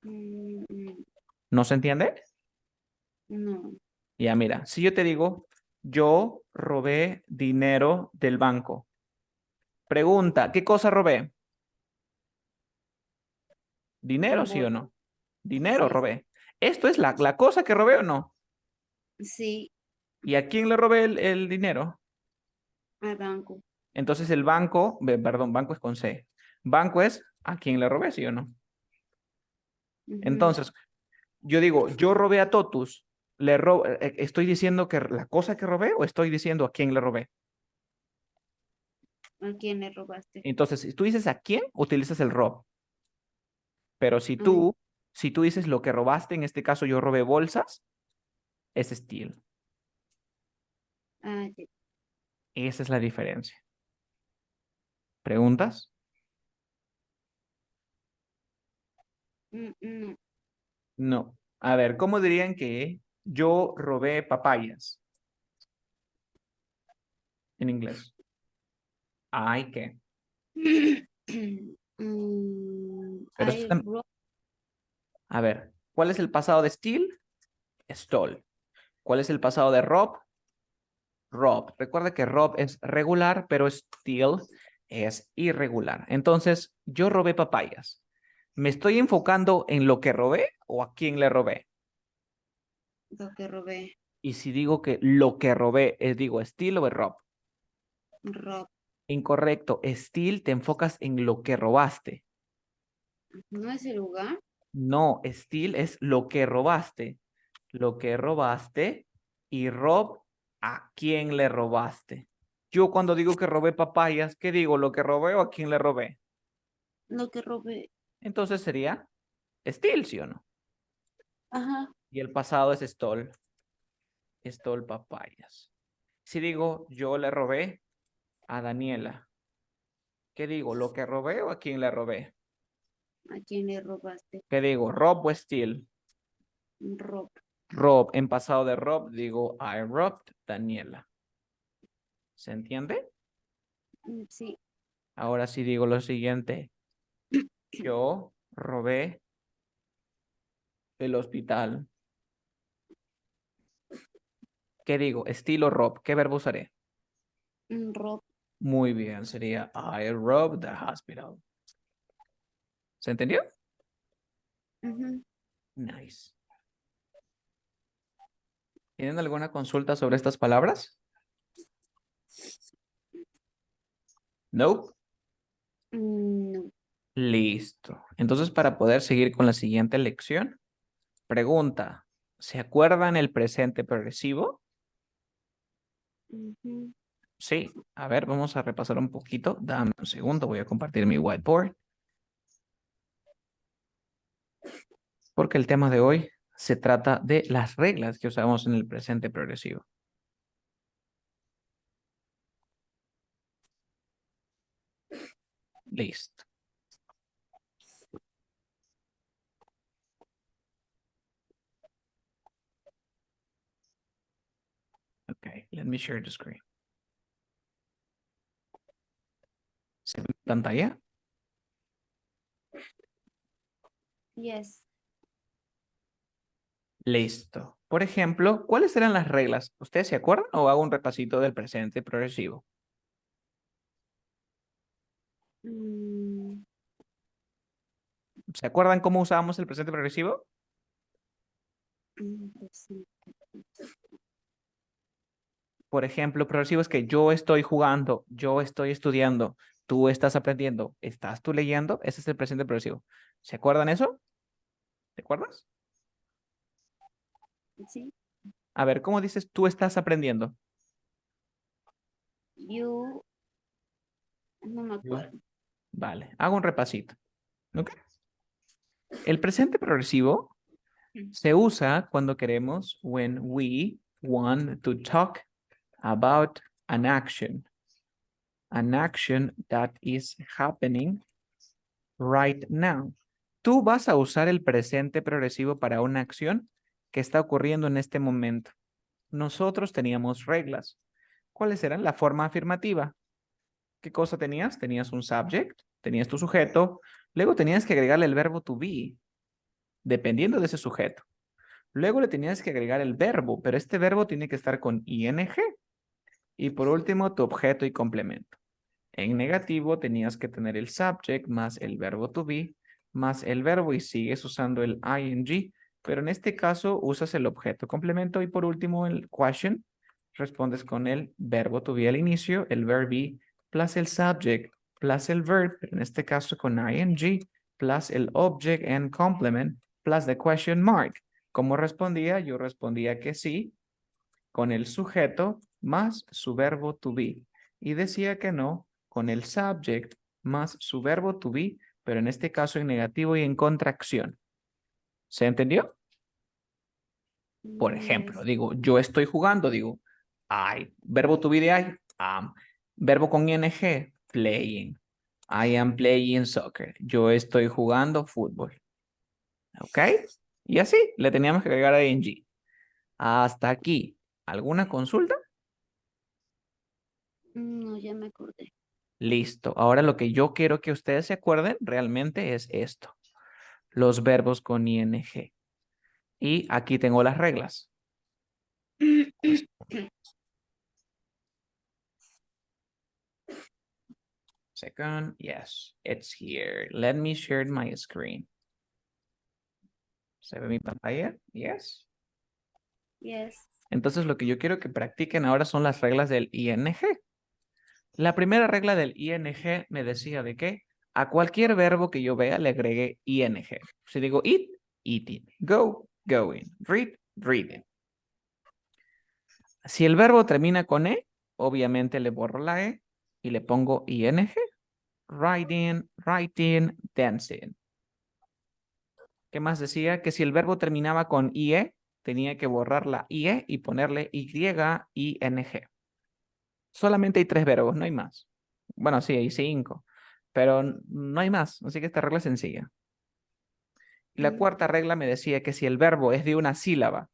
Mm, mm, ¿No se entiende? no, Ya, mira, si yo te digo, yo robé dinero del banco. Pregunta, ¿qué cosa robé? ¿Dinero, un sí o bol, no? Dinero sí, robé. ¿Esto es la cosa que robé o no? sí, ¿Y a quién le robé el dinero? al banco. Entonces el banco, perdón, banco es con C. Banco es a quién le robé, ¿sí o no? Ujú. Entonces, yo digo, yo robé a Totus. ¿Estoy diciendo que la cosa que robé o estoy diciendo a quién le robé? ¿A quién le robaste? Entonces, si tú dices a quién, utilizas el rob. Pero Ay, si tú dices lo que robaste, en este caso yo robé bolsas, es steal. ah, ya. Esa es la diferencia. ¿Preguntas? No. No. A ver, ¿cómo dirían que yo robé papayas en inglés? Ay, ¿qué? Pero esto I está... wrote A ver, ¿cuál es el pasado de steal? Stole. ¿Cuál es el pasado de rob? Rob. Recuerda que rob es regular, pero steal es irregular. Entonces, yo robé papayas. ¿Me estoy enfocando en lo que robé o a quién le robé? lo que robé. Y si digo que lo que robé es, digo, steal o es rob. Rob. Incorrecto. Steal te enfocas en lo que robaste. ¿No es el lugar? No, steal es lo que robaste. Lo que robaste y rob, ¿a quién le robaste? Yo cuando digo que robé papayas, ¿qué digo? ¿Lo que robé o a quién le robé? Lo que robé. Entonces sería steal, ¿sí o no? Ajá. Y el pasado es stole. Stole papayas. Si digo yo le robé a Daniela, ¿qué digo? ¿Lo que robé o a quién le robé? ¿A quién le robaste? ¿Qué digo? ¿Rob o steal? Rob. Rob. En pasado de rob digo I robbed Daniela. ¿Se entiende? Sí. Ahora sí digo lo siguiente. Yo robé el hospital. ¿Qué digo? Estilo rob. ¿Qué verbo usaré? Rob. Muy bien, sería I robbed the hospital. ¿Se entendió? Ujú. Nice. ¿Tienen alguna consulta sobre estas palabras? No. No. Listo. Entonces, para poder seguir con la siguiente lección, pregunta, ¿se acuerdan el presente progresivo? Ujú. Sí. A ver, vamos a repasar un poquito. Dame un segundo, voy a compartir mi whiteboard. porque el tema de hoy se trata de las reglas que usamos en el presente progresivo. Listo. Okay, let me share the screen. ¿Se ve mi pantalla? Yes. Listo. Por ejemplo, ¿cuáles eran las reglas? ¿Ustedes se acuerdan o hago un repasito del presente progresivo? Mm, ¿Se acuerdan cómo usábamos el presente progresivo? pues sí. Por ejemplo, progresivo es que yo estoy jugando, yo estoy estudiando, tú estás aprendiendo, estás tú leyendo. Ese es el presente progresivo. ¿Se acuerdan eso? ¿Te acuerdas? Sí. A ver, ¿cómo dices tú estás aprendiendo? You, no me Yo. acuerdo. Vale, hago un repasito. ¿Ok? El presente progresivo se usa cuando queremos when we want to talk about an action that is happening right now. Tú vas a usar el presente progresivo para una acción que está ocurriendo en este momento. Nosotros teníamos reglas. ¿Cuáles eran? La forma afirmativa. ¿Qué cosa tenías? Tenías un subject, tenías tu sujeto, luego tenías que agregarle el verbo to be, dependiendo de ese sujeto. Luego le tenías que agregar el verbo, pero este verbo tiene que estar con ing. Y por último, tu objeto y complemento. En negativo tenías que tener el subject más el verbo to be más el verbo y sigues usando el ing, pero en este caso usas el objeto complemento y por último el question, respondes con el verbo to be al inicio, el verb be plus el subject plus el verb, pero en este caso con ing plus el object and complement plus the question mark. ¿Cómo respondía? Yo respondía que sí con el sujeto más su verbo to be y decía que no con el subject más su verbo to be, pero en este caso en negativo y en contracción. ¿Se entendió? Por ejemplo, Yes. digo, yo estoy jugando, digo, I, verbo to be de I, am, verbo con ing, playing. I am playing soccer. Yo estoy jugando fútbol. ¿Ok? Y así le teníamos que agregar ing. Hasta aquí. ¿Alguna consulta? No, ya me acordé. Listo. Ahora lo que yo quiero que ustedes se acuerden realmente es esto. Los verbos con ing. Y aquí tengo las reglas. Second, yes, it's here. Let me share my screen. ¿Se ve mi pantalla? Yes. Yes. Entonces lo que yo quiero que practiquen ahora son las reglas del ing. La primera regla del ing me decía de que a cualquier verbo que yo vea le agregué ing. Si digo eat, eating. Go, going. Read, reading. Si el verbo termina con E, obviamente le borro la E y le pongo ing. Riding, writing, dancing. ¿Qué más decía? Que si el verbo terminaba con IE, tenía que borrar la IE y ponerle YING. Solamente hay 3 verbos, no hay más. Bueno, sí, hay 5, pero no hay más, así que esta regla es sencilla. Y la cuarta regla me decía que si el verbo es de una sílaba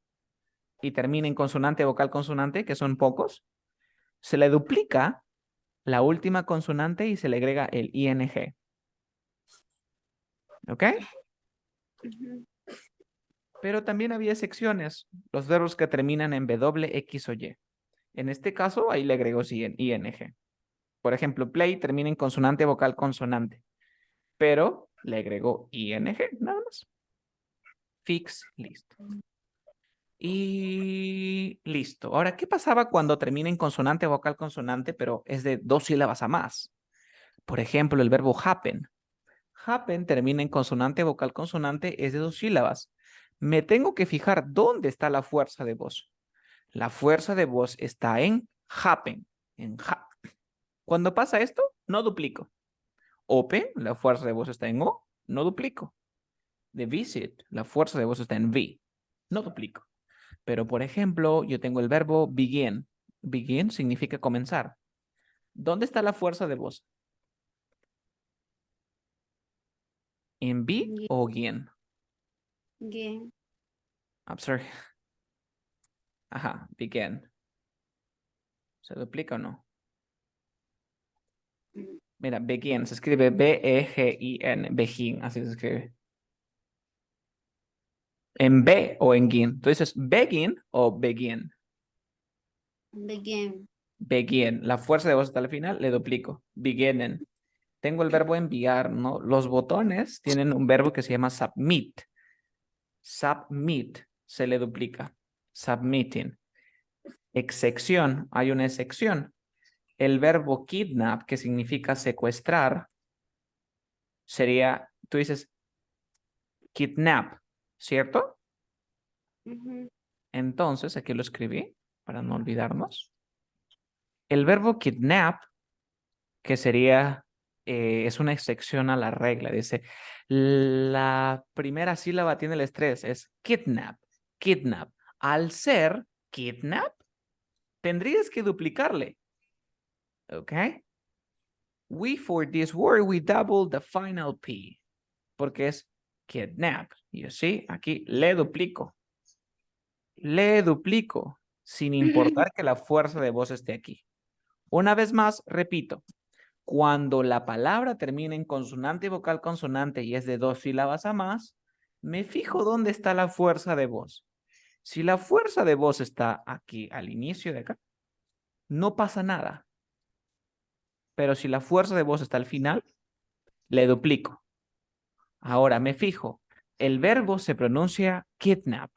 y termina en consonante, vocal, consonante, que son pocos, se le duplica la última consonante y se le agrega el ING. ¿Ok? Pero también había excepciones, los verbos que terminan en W, X o Y. En este caso, ahí le agrego ING. Por ejemplo, play termina en consonante, vocal, consonante. Pero le agrego ING, nada más. Fix, listo. Y listo. Ahora, ¿qué pasaba cuando termina en consonante, vocal, consonante, pero es de 2 sílabas a más? Por ejemplo, el verbo happen. Happen termina en consonante, vocal, consonante, es de 2 sílabas. Me tengo que fijar dónde está la fuerza de voz. La fuerza de voz está en happen, en ha. Cuando pasa esto, no duplico. Open, la fuerza de voz está en O, no duplico. de visit, la fuerza de voz está en V. No duplico. Pero, por ejemplo, yo tengo el verbo begin. Begin significa comenzar. ¿Dónde está la fuerza de voz? ¿En be Ge- o again? ge- I'm sorry. Ajá, begin. ¿Se duplica o no? mm, Mira, begin, se escribe B-E-G-I-N, begin, así se escribe. ¿En B o en gin? Tú dices begin o begin. Begin. Begin, la fuerza de voz está al final, le duplico. Beginnen. Tengo el verbo enviar, ¿no? Los botones tienen un verbo que se llama submit. Submit, se le duplica. Submitting. Excepción, hay una excepción. El verbo kidnap, que significa secuestrar, sería, tú dices kidnap, ¿cierto? Ujú. Entonces, aquí lo escribí para no olvidarnos. El verbo kidnap, que sería, es una excepción a la regla. Dice, la primera sílaba tiene el estrés, es kidnap, kidnap. Al ser kidnap, tendrías que duplicarle, ¿ok? We, for this word, we double the final P, porque es kidnap. Y así, aquí le duplico. Le duplico, sin importar que la fuerza de voz esté aquí. Una vez más, repito, cuando la palabra termina en consonante y vocal consonante y es de 2 sílabas a más, me fijo dónde está la fuerza de voz. Si la fuerza de voz está aquí al inicio de acá, no pasa nada. Pero si la fuerza de voz está al final, le duplico. Ahora me fijo, el verbo se pronuncia kidnap.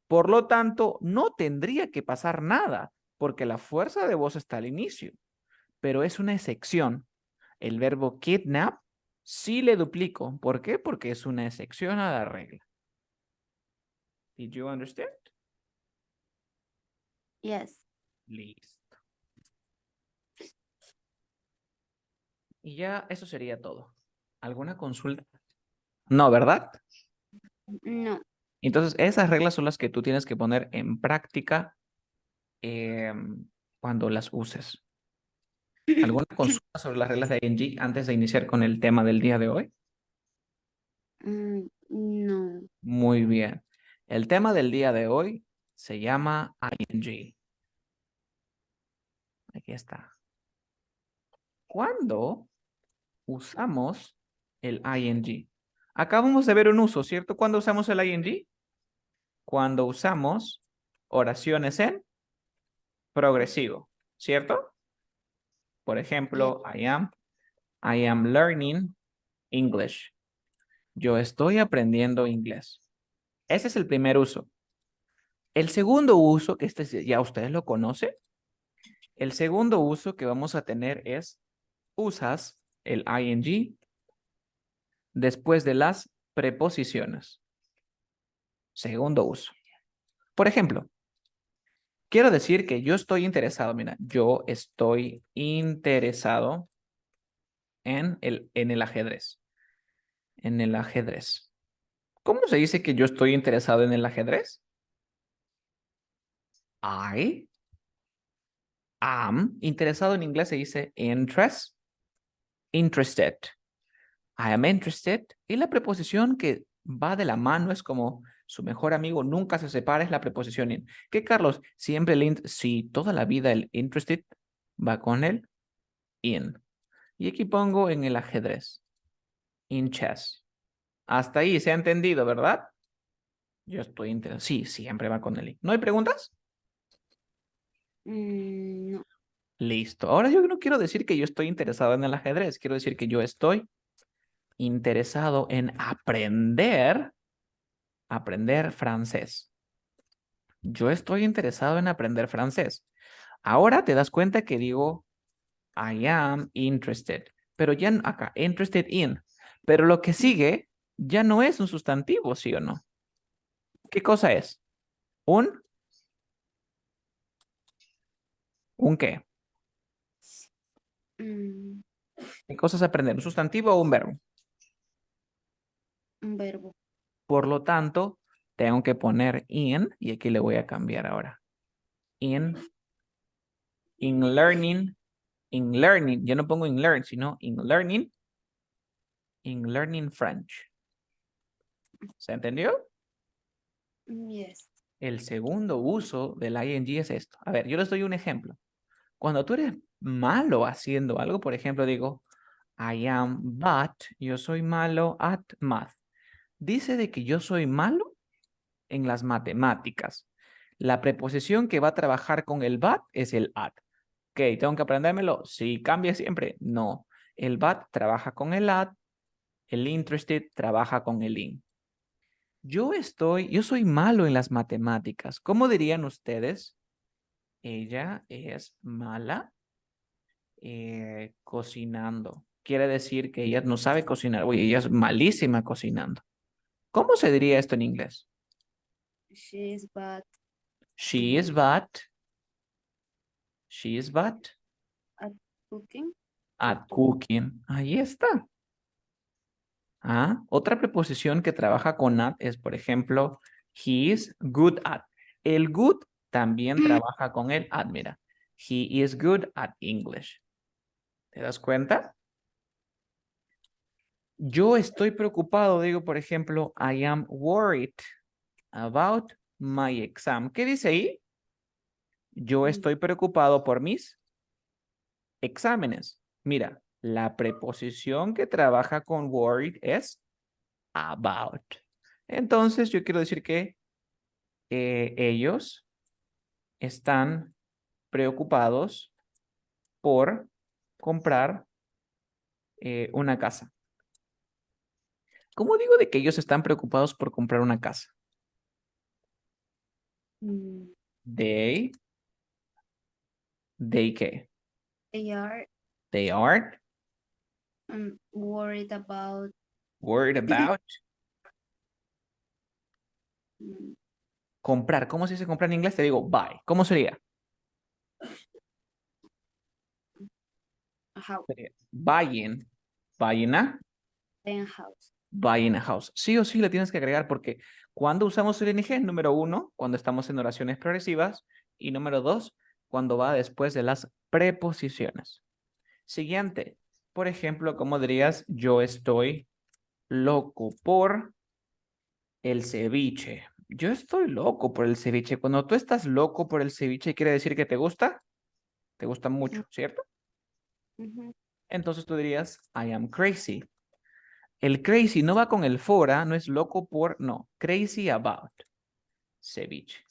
Por lo tanto, no tendría que pasar nada, porque la fuerza de voz está al inicio. Pero es una excepción. El verbo kidnap sí le duplico. ¿Por qué? Porque es una excepción a la regla. Did you understand? Yes. Listo. Y ya eso sería todo. ¿Alguna consulta? No, ¿verdad? No. Entonces, esas reglas son las que tú tienes que poner en práctica cuando las uses. ¿Alguna consulta sobre las reglas de ING antes de iniciar con el tema del día de hoy? No. Muy bien. El tema del día de hoy se llama ING. Aquí está. ¿Cuándo usamos el ING? Acabamos de ver un uso, ¿cierto? ¿Cuándo usamos el ING? Cuando usamos oraciones en progresivo, ¿cierto? Por Yes. ejemplo, I am learning English. Yo estoy aprendiendo inglés. Ese es el primer uso. El segundo uso, que ya ustedes lo conocen, el segundo uso que vamos a tener es usas el ING después de las preposiciones. Segundo uso. Por ejemplo, quiero decir que yo estoy interesado, mira, yo estoy interesado en el ajedrez. En el ajedrez. ¿Cómo se dice que yo estoy interesado en el ajedrez? I am. Interesado en inglés se dice interested. I am interested. Y la preposición que va de la mano es como su mejor amigo nunca se separa, es la preposición in. ¿Qué, Carlos? Siempre si toda la vida el interested va con el in. Y aquí pongo en el ajedrez. In chess. Hasta ahí se ha entendido, ¿verdad? Yo estoy interesado. Sí, siempre va con el in. ¿No hay preguntas? No. Listo. Ahora yo no quiero decir que yo estoy interesado en el ajedrez. Quiero decir que yo estoy interesado en aprender francés. Yo estoy interesado en aprender francés. Ahora te das cuenta que digo I am interested, pero ya acá, interested in. Pero lo que sigue ya no es un sustantivo, ¿sí o no? ¿Qué cosa es? ¿Un? ¿Un qué? Mm, ¿Qué cosa es aprender? ¿Un sustantivo o un verbo? un verbo. Por lo tanto, tengo que poner in y aquí le voy a cambiar ahora. In learning, yo no pongo in learn, sino in learning French. ¿Se entendió? Yes. El segundo uso del ing es esto. A ver, yo les doy un ejemplo. Cuando tú eres malo haciendo algo, por ejemplo, digo, I am but, yo soy malo at math. Dice de que yo soy malo en las matemáticas. La preposición que va a trabajar con el but es el at. Ok, ¿tengo que aprendérmelo? Sí, cambia siempre. No, el but trabaja con el at, el interested trabaja con el in. Yo soy malo en las matemáticas. ¿Cómo dirían ustedes? Ella es mala cocinando. Quiere decir que ella no sabe cocinar. Oye, ella es malísima cocinando. ¿Cómo se diría esto en inglés? She is bad She is bad. She is bad at cooking. at cooking. Ahí está. Otra preposición que trabaja con at es, por ejemplo, he is good at. El good también trabaja con el at. Mira, he is good at English. ¿Te das cuenta? Yo estoy preocupado, digo, por ejemplo, I am worried about my exam. ¿Qué dice ahí? Yo estoy preocupado por mis exámenes. Mira, la preposición que trabaja con worried es about. Entonces, yo quiero decir que ellos están preocupados por comprar una casa. ¿Cómo digo de que ellos están preocupados por comprar una casa? Mm, They ¿qué? They are They are worried about worried about mm, comprar. ¿Cómo se dice comprar en inglés? Te digo buy. ¿Cómo sería? a house. Sería buying. Buying a Then house. buying a house. Sí o sí le tienes que agregar porque cuando usamos el ing, número 1, cuando estamos en oraciones progresivas, y número 2, cuando va después de las preposiciones. Siguiente. Por ejemplo, ¿cómo dirías? Yo estoy loco por el ceviche. Yo estoy loco por el ceviche. Cuando tú estás loco por el ceviche, quiere decir que te gusta. Te gusta mucho, ¿cierto? Ujú. Entonces tú dirías, I am crazy. El crazy no va con el fora, no es loco por, no. Crazy about ceviche.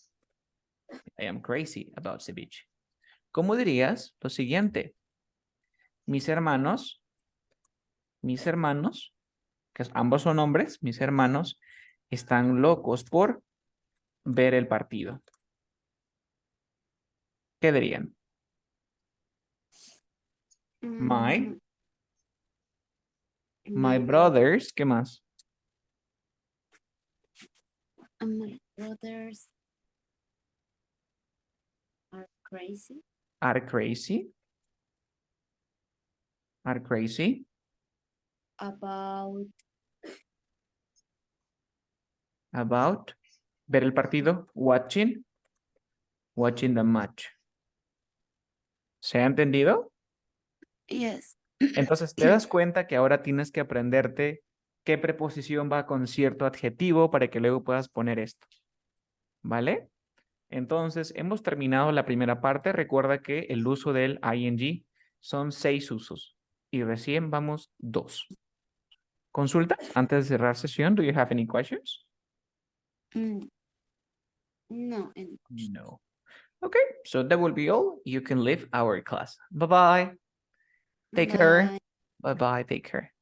I am crazy about ceviche. ¿Cómo dirías lo siguiente? Mis hermanos, que ambos son hombres, mis hermanos, están locos por ver el partido. ¿Qué dirían? My My brothers, ¿qué más? my brothers are crazy Are crazy. Are crazy. about About ver el partido. Watching the match. ¿Se ha entendido? yes. Entonces te das cuenta que ahora tienes que aprenderte qué preposición va con cierto adjetivo para que luego puedas poner esto. ¿Vale? Entonces hemos terminado la primera parte. Recuerda que el uso del ing son 6 usos y recién vamos 2. Consulta antes de cerrar sesión. Do you have any questions? No. No. Okay, so that will be all. You can leave our class. Bye-bye. Take care. Bye. Bye-bye. Take care.